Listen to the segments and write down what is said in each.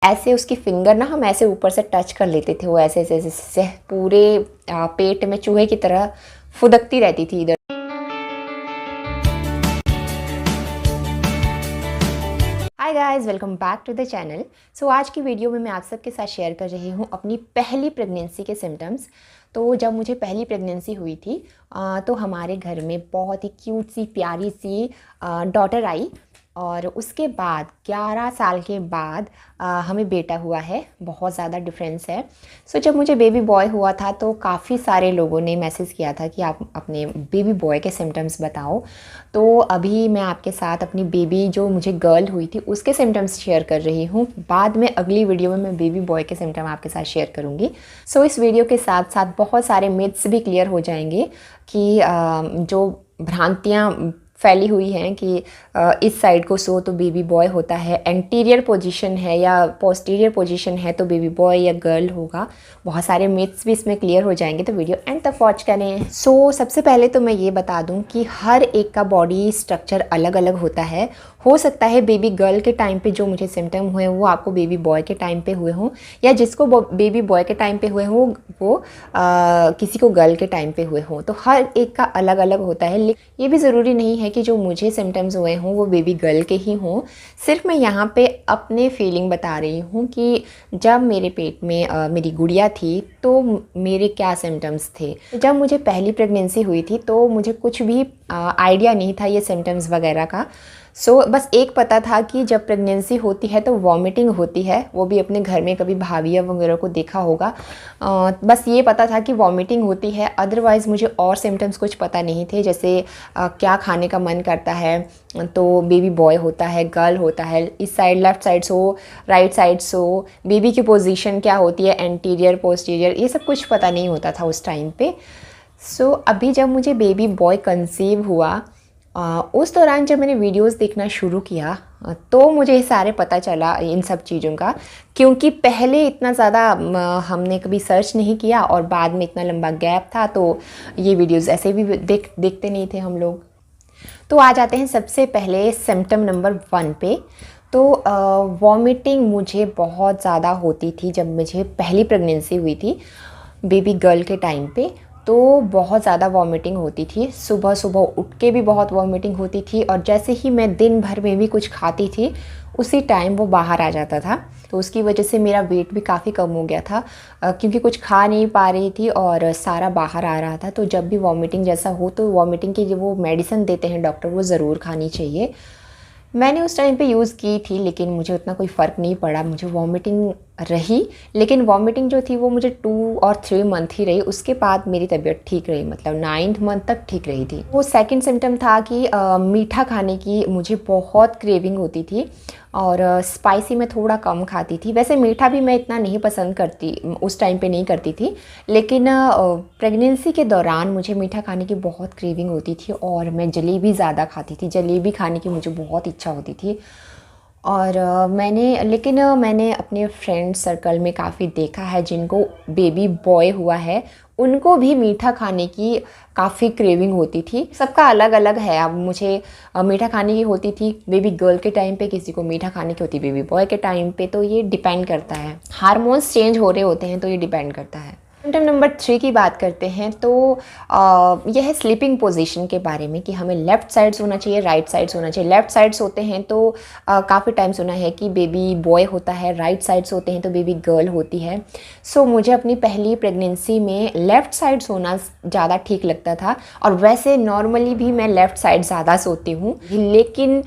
ऐसे उसकी फिंगर ना हम ऐसे ऊपर से टच कर लेते थे, वो ऐसे ऐसे ऐसे ऐसे पूरे पेट में चूहे की तरह फुदकती रहती थी इधर। Hi guys, welcome back to the channel. So आज की वीडियो में मैं आप सबके साथ शेयर कर रही हूँ अपनी पहली प्रेगनेंसी के सिम्टम्स। तो जब मुझे पहली प्रेगनेंसी हुई थी तो हमारे घर में बहुत ही क्यूट सी प्यारी सी डॉटर आई, और उसके बाद 11 साल के बाद हमें बेटा हुआ है। बहुत ज़्यादा डिफरेंस है। सो जब मुझे बेबी बॉय हुआ था तो काफ़ी सारे लोगों ने मैसेज किया था कि आप अपने बेबी बॉय के सिम्टम्स बताओ। तो अभी मैं आपके साथ अपनी बेबी जो मुझे गर्ल हुई थी उसके सिम्टम्स शेयर कर रही हूँ। बाद में अगली वीडियो में मैं बेबी बॉय के सिम्टम आपके साथ शेयर करूँगी। सो इस वीडियो के साथ साथ बहुत सारे मिथ्स भी क्लियर हो जाएंगे कि जो भ्रांतियाँ फैली हुई हैं कि इस साइड को सो तो बेबी बॉय होता है, एंटीरियर पोजीशन है या पोस्टीरियर पोजीशन है तो बेबी बॉय या गर्ल होगा। बहुत सारे मिथ्स भी इसमें क्लियर हो जाएंगे, तो वीडियो एंड तक वॉच करें। सो सबसे पहले तो मैं ये बता दूं कि हर एक का बॉडी स्ट्रक्चर अलग अलग होता है। हो सकता है बेबी गर्ल के टाइम पे जो मुझे सिम्टम हुए वो आपको बेबी बॉय के टाइम पे हुए हों, या जिसको बेबी बॉय के टाइम पे हुए हों वो किसी को गर्ल के टाइम पे हुए हों। तो हर एक का अलग अलग होता है। ये भी ज़रूरी नहीं है कि जो मुझे सिम्टम्स हुए हों वो बेबी गर्ल के ही हों। सिर्फ मैं यहाँ पे अपने फीलिंग बता रही हूँ कि जब मेरे पेट में मेरी गुड़िया थी तो मेरे क्या सिम्टम्स थे। जब मुझे पहली प्रेगनेंसी हुई थी तो मुझे कुछ भी आइडिया नहीं था ये सिम्टम्स वगैरह का। बस एक पता था कि जब प्रेगनेंसी होती है तो वॉमिटिंग होती है। वो भी अपने घर में कभी भाभिया वगैरह को देखा होगा। बस ये पता था कि वॉमिटिंग होती है, अदरवाइज़ मुझे और सिम्टम्स कुछ पता नहीं थे। जैसे क्या खाने का मन करता है तो बेबी बॉय होता है, गर्ल होता है, इस side left side so, right side so, baby की पोजीशन क्या होती है, एंटीरियर पोस्टीरियर, ये सब कुछ पता नहीं होता था उस टाइम पे। अभी जब मुझे बेबी बॉय कंसीव हुआ उस दौरान जब मैंने वीडियोस देखना शुरू किया तो मुझे ये सारे पता चला इन सब चीज़ों का, क्योंकि पहले इतना ज़्यादा हमने कभी सर्च नहीं किया और बाद में इतना लंबा गैप था तो ये वीडियोस ऐसे भी देखते नहीं थे हम लोग। तो आ जाते हैं सबसे पहले सिम्टम नंबर 1 पे। तो वॉमिटिंग मुझे बहुत ज़्यादा होती थी जब मुझे पहली प्रेगनेंसी हुई थी बेबी गर्ल के टाइम पे। तो बहुत ज़्यादा वॉमिटिंग होती थी, सुबह सुबह उठ के भी बहुत वॉमिटिंग होती थी, और जैसे ही मैं दिन भर में भी कुछ खाती थी उसी टाइम वो बाहर आ जाता था। तो उसकी वजह से मेरा वेट भी काफ़ी कम हो गया था क्योंकि कुछ खा नहीं पा रही थी और सारा बाहर आ रहा था। तो जब भी वॉमिटिंग जैसा हो तो वॉमिटिंग की जो वो मेडिसिन देते हैं डॉक्टर वो ज़रूर खानी चाहिए। मैंने उस टाइम पे यूज़ की थी लेकिन मुझे उतना कोई फ़र्क नहीं पड़ा। मुझे वॉमिटिंग रही, लेकिन वॉमिटिंग जो थी वो मुझे 2 और 3 मंथ ही रही। उसके बाद मेरी तबीयत ठीक रही, मतलब 9th मंथ तक ठीक रही थी। वो सेकंड सिम्टम था कि मीठा खाने की मुझे बहुत क्रेविंग होती थी और स्पाइसी मैं थोड़ा कम खाती थी। वैसे मीठा भी मैं इतना नहीं पसंद करती, उस टाइम पे नहीं करती थी, लेकिन प्रेगनेंसी के दौरान मुझे मीठा खाने की बहुत क्रेविंग होती थी और मैं जलेबी ज़्यादा खाती थी। जलेबी खाने की मुझे बहुत इच्छा होती थी। और मैंने अपने फ्रेंड सर्कल में काफ़ी देखा है जिनको बेबी बॉय हुआ है, उनको भी मीठा खाने की काफ़ी क्रेविंग होती थी। सबका अलग अलग है। अब मुझे मीठा खाने की होती थी बेबी गर्ल के टाइम पे, किसी को मीठा खाने की होती बेबी बॉय के टाइम पे। तो ये डिपेंड करता है, हार्मोन्स चेंज हो रहे होते हैं तो ये डिपेंड करता है। सिम्टम नंबर 3 की बात करते हैं तो यह है स्लीपिंग पोजीशन के बारे में कि हमें लेफ़्ट साइड सोना चाहिए, राइट साइड सोना चाहिए। लेफ़्ट साइड सोते हैं तो काफ़ी टाइम सुना है कि बेबी बॉय होता है, राइट साइड सोते हैं तो बेबी गर्ल होती है। मुझे अपनी पहली प्रेगनेंसी में लेफ़्ट साइड सोना ज़्यादा ठीक लगता था, और वैसे नॉर्मली भी मैं लेफ़्ट साइड ज़्यादा सोती हूँ, लेकिन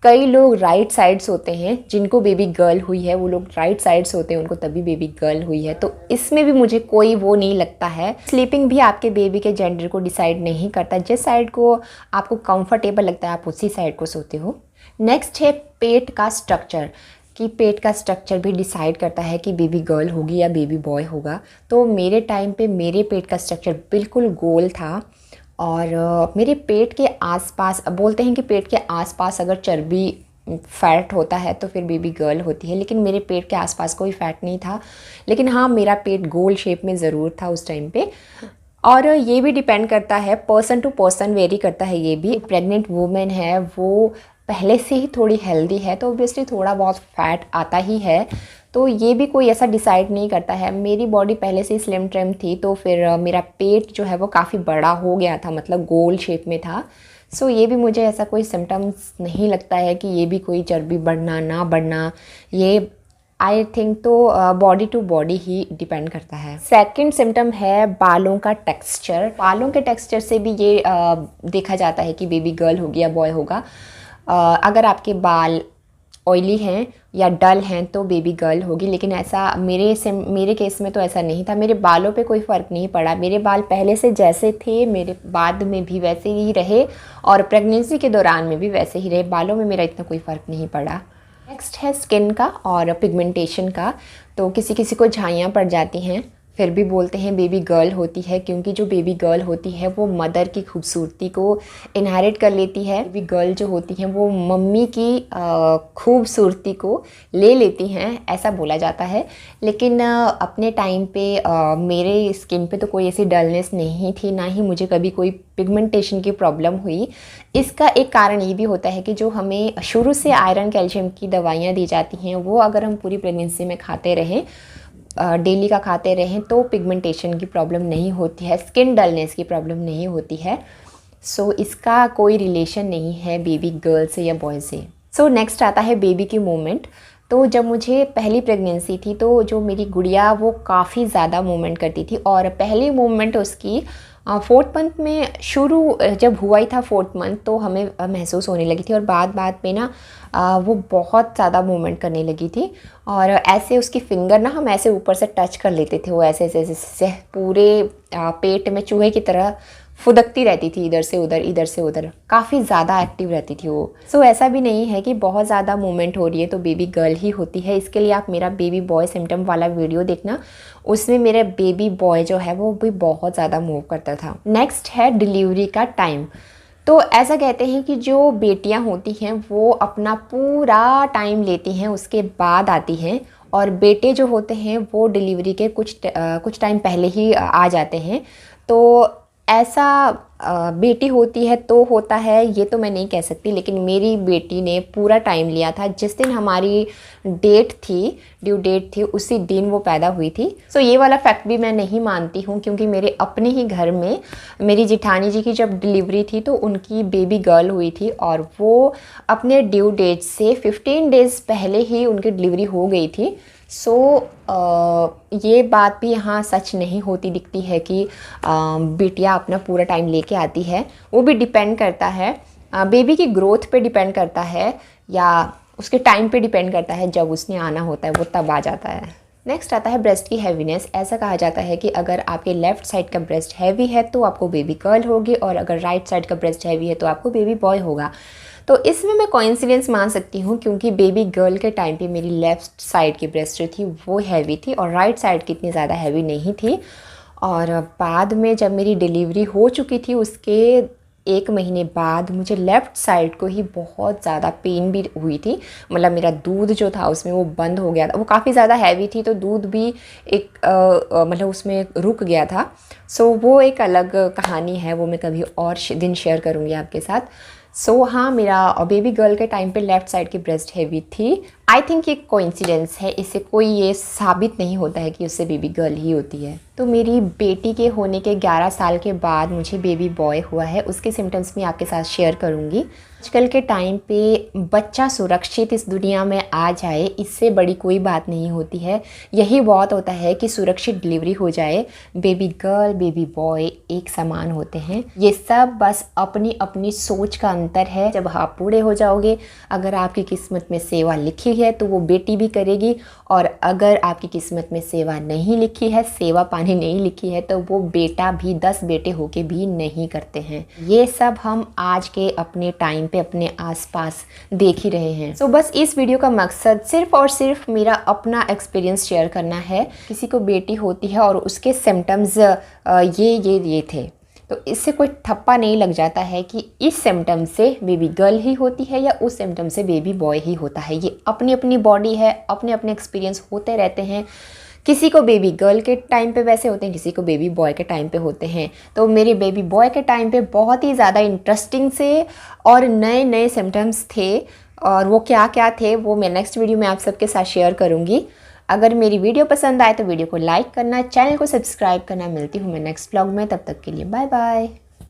कई लोग राइट साइड सोते हैं। जिनको बेबी गर्ल हुई है वो लोग राइट साइड सोते हैं, उनको तभी बेबी गर्ल हुई है। तो इसमें भी मुझे कोई वो नहीं लगता है। स्लीपिंग भी आपके बेबी के जेंडर को डिसाइड नहीं करता। जिस साइड को आपको कंफर्टेबल लगता है आप उसी साइड को सोते हो। नेक्स्ट है पेट का स्ट्रक्चर, कि पेट का स्ट्रक्चर भी डिसाइड करता है कि बेबी गर्ल होगी या बेबी बॉय होगा। तो मेरे टाइम पे मेरे पेट का स्ट्रक्चर बिल्कुल गोल था, और मेरे पेट के आसपास, अब बोलते हैं कि पेट के आसपास अगर चर्बी फैट होता है तो फिर बेबी गर्ल होती है, लेकिन मेरे पेट के आसपास कोई फैट नहीं था। लेकिन हाँ, मेरा पेट गोल शेप में ज़रूर था उस टाइम पे। और ये भी डिपेंड करता है, पर्सन टू पर्सन वेरी करता है। ये भी प्रेग्नेंट वूमेन है वो पहले से ही थोड़ी हेल्दी है तो ऑब्वियसली थोड़ा बहुत फैट आता ही है। तो ये भी कोई ऐसा डिसाइड नहीं करता है। मेरी बॉडी पहले से ही स्लिम ट्रिम थी, तो फिर मेरा पेट जो है वो काफ़ी बड़ा हो गया था, मतलब गोल शेप में था। सो ये भी मुझे ऐसा कोई सिम्टम्स नहीं लगता है कि ये भी कोई चर्बी बढ़ना ना बढ़ना, ये आई थिंक तो बॉडी टू बॉडी ही डिपेंड करता है। सेकंड सिम्टम है बालों का टेक्सचर। बालों के टेक्सचर से भी ये देखा जाता है कि बेबी गर्ल होगी या बॉय होगा। अगर आपके बाल ऑयली हैं या डल हैं तो बेबी गर्ल होगी, लेकिन ऐसा मेरे केस में तो ऐसा नहीं था। मेरे बालों पे कोई फ़र्क नहीं पड़ा। मेरे बाल पहले से जैसे थे, मेरे बाद में भी वैसे ही रहे और प्रेगनेंसी के दौरान में भी वैसे ही रहे। बालों में मेरा इतना कोई फ़र्क नहीं पड़ा। नेक्स्ट है स्किन का और पिगमेंटेशन का। तो किसी किसी को झाइयाँ पड़ जाती हैं, फिर भी बोलते हैं बेबी गर्ल होती है, क्योंकि जो बेबी गर्ल होती है वो मदर की खूबसूरती को इनहेरिट कर लेती है। बेबी गर्ल जो होती हैं वो मम्मी की खूबसूरती को ले लेती हैं, ऐसा बोला जाता है। लेकिन अपने टाइम पे मेरे स्किन पे तो कोई ऐसी डलनेस नहीं थी, ना ही मुझे कभी कोई पिगमेंटेशन की प्रॉब्लम हुई। इसका एक कारण ये भी होता है कि जो हमें शुरू से आयरन कैल्शियम की दवाइयाँ दी जाती हैं, वो अगर हम पूरी प्रेगनेंसी में खाते रहें, डेली का खाते रहें, तो पिगमेंटेशन की प्रॉब्लम नहीं होती है, स्किन डलनेस की प्रॉब्लम नहीं होती है। सो इसका कोई रिलेशन नहीं है बेबी गर्ल से या बॉय से। सो नेक्स्ट आता है बेबी की मूवमेंट। तो जब मुझे पहली प्रेगनेंसी थी तो जो मेरी गुड़िया वो काफ़ी ज़्यादा मूवमेंट करती थी, और पहली मूवमेंट उसकी 4th मंथ में शुरू जब हुआ ही था 4th मंथ, तो हमें महसूस होने लगी थी, और बाद में ना वो बहुत ज़्यादा मूवमेंट करने लगी थी। और ऐसे उसकी फिंगर ना हम ऐसे ऊपर से टच कर लेते थे, वो ऐसे ऐसे ऐसे पूरे पेट में चूहे की तरह फुदकती रहती थी, इधर से उधर, काफ़ी ज़्यादा एक्टिव रहती थी वो। सो ऐसा भी नहीं है कि बहुत ज़्यादा मूवमेंट हो रही है तो बेबी गर्ल ही होती है। इसके लिए आप मेरा बेबी बॉय सिम्टम वाला वीडियो देखना, उसमें मेरा बेबी बॉय जो है वो भी बहुत ज़्यादा मूव करता था। नेक्स्ट है डिलीवरी का टाइम। तो ऐसा कहते हैं कि जो बेटियां होती हैं वो अपना पूरा टाइम लेती हैं, उसके बाद आती हैं, और बेटे जो होते हैं वो डिलीवरी के कुछ टाइम पहले ही आ जाते हैं। तो ऐसा बेटी होती है तो होता है, ये तो मैं नहीं कह सकती, लेकिन मेरी बेटी ने पूरा टाइम लिया था। जिस दिन हमारी ड्यू डेट थी, उसी दिन वो पैदा हुई थी। सो ये वाला फैक्ट भी मैं नहीं मानती हूँ, क्योंकि मेरे अपने ही घर में मेरी जिठानी जी की जब डिलीवरी थी तो उनकी बेबी गर्ल हुई थी, और वो अपने ड्यू डेट से 15 डेज़ पहले ही उनकी डिलीवरी हो गई थी। सो ये बात भी यहाँ सच नहीं होती दिखती है कि बेटियाँ अपना पूरा टाइम लेके आती है। वो भी डिपेंड करता है, बेबी की ग्रोथ पे डिपेंड करता है, या उसके टाइम पे डिपेंड करता है। जब उसने आना होता है वो तब आ जाता है। नेक्स्ट आता है ब्रेस्ट की हैवीनेस। ऐसा कहा जाता है कि अगर आपके लेफ़्ट साइड का ब्रेस्ट हैवी है तो आपको बेबी गर्ल होगी, और अगर राइट साइड का ब्रेस्ट हैवी है तो आपको बेबी बॉय होगा। तो इसमें मैं कोइंसिडेंस मान सकती हूँ, क्योंकि बेबी गर्ल के टाइम पे मेरी लेफ़्ट साइड की ब्रेस्ट जो थी वो हैवी थी, और राइट साइड की इतनी ज़्यादा हैवी नहीं थी। और बाद में जब मेरी डिलीवरी हो चुकी थी, उसके 1 महीने बाद मुझे लेफ़्ट साइड को ही बहुत ज़्यादा पेन भी हुई थी। मतलब मेरा दूध जो था उसमें वो बंद हो गया था, वो काफ़ी ज़्यादा हैवी थी, तो दूध भी एक मतलब उसमें रुक गया था। सो वो एक अलग कहानी है, वो मैं कभी और दिन शेयर करूँगी आपके साथ। सो हाँ, मेरा बेबी गर्ल के टाइम पे लेफ़्ट साइड की ब्रेस्ट हैवी थी। आई थिंक ये कोइंसिडेंस है, इससे कोई ये साबित नहीं होता है कि उससे बेबी गर्ल ही होती है। तो मेरी बेटी के होने के 11 साल के बाद मुझे बेबी बॉय हुआ है, उसके सिम्टम्स मैं आपके साथ शेयर करूँगी। आजकल के टाइम पे बच्चा सुरक्षित इस दुनिया में आ जाए, इससे बड़ी कोई बात नहीं होती है। यही बहुत होता है कि सुरक्षित डिलीवरी हो जाए। बेबी गर्ल बेबी बॉय एक समान होते हैं। ये सब बस अपनी अपनी सोच का अंतर है। जब आप बूढ़े हो जाओगे, अगर आपकी किस्मत में सेवा लिखी है तो वो बेटी भी करेगी, और अगर आपकी किस्मत में सेवा नहीं लिखी है, सेवा पानी नहीं लिखी है, तो वो बेटा भी 10 बेटे होके भी नहीं करते हैं। ये सब हम आज के अपने टाइम पे अपने आसपास देख ही रहे हैं। सो बस इस वीडियो का मकसद सिर्फ और सिर्फ मेरा अपना एक्सपीरियंस शेयर करना है। किसी को बेटी होती है और उसके सिम्टम्स ये थे, तो इससे कोई ठप्पा नहीं लग जाता है कि इस सिम्टम से बेबी गर्ल ही होती है या उस सिम्टम से बेबी बॉय ही होता है। ये अपनी अपनी बॉडी है, अपने अपने एक्सपीरियंस होते रहते हैं। किसी को बेबी गर्ल के टाइम पे वैसे होते हैं, किसी को बेबी बॉय के टाइम पे होते हैं। तो मेरे बेबी बॉय के टाइम पे बहुत ही ज़्यादा इंटरेस्टिंग से और नए नए सिम्टम्स थे, और वो क्या क्या थे वो मैं नेक्स्ट वीडियो में आप सबके साथ शेयर करूँगी। अगर मेरी वीडियो पसंद आए तो वीडियो को लाइक करना, चैनल को सब्सक्राइब करना। मिलती हूँ मैं नेक्स्ट व्लॉग में, तब तक के लिए बाय बाय।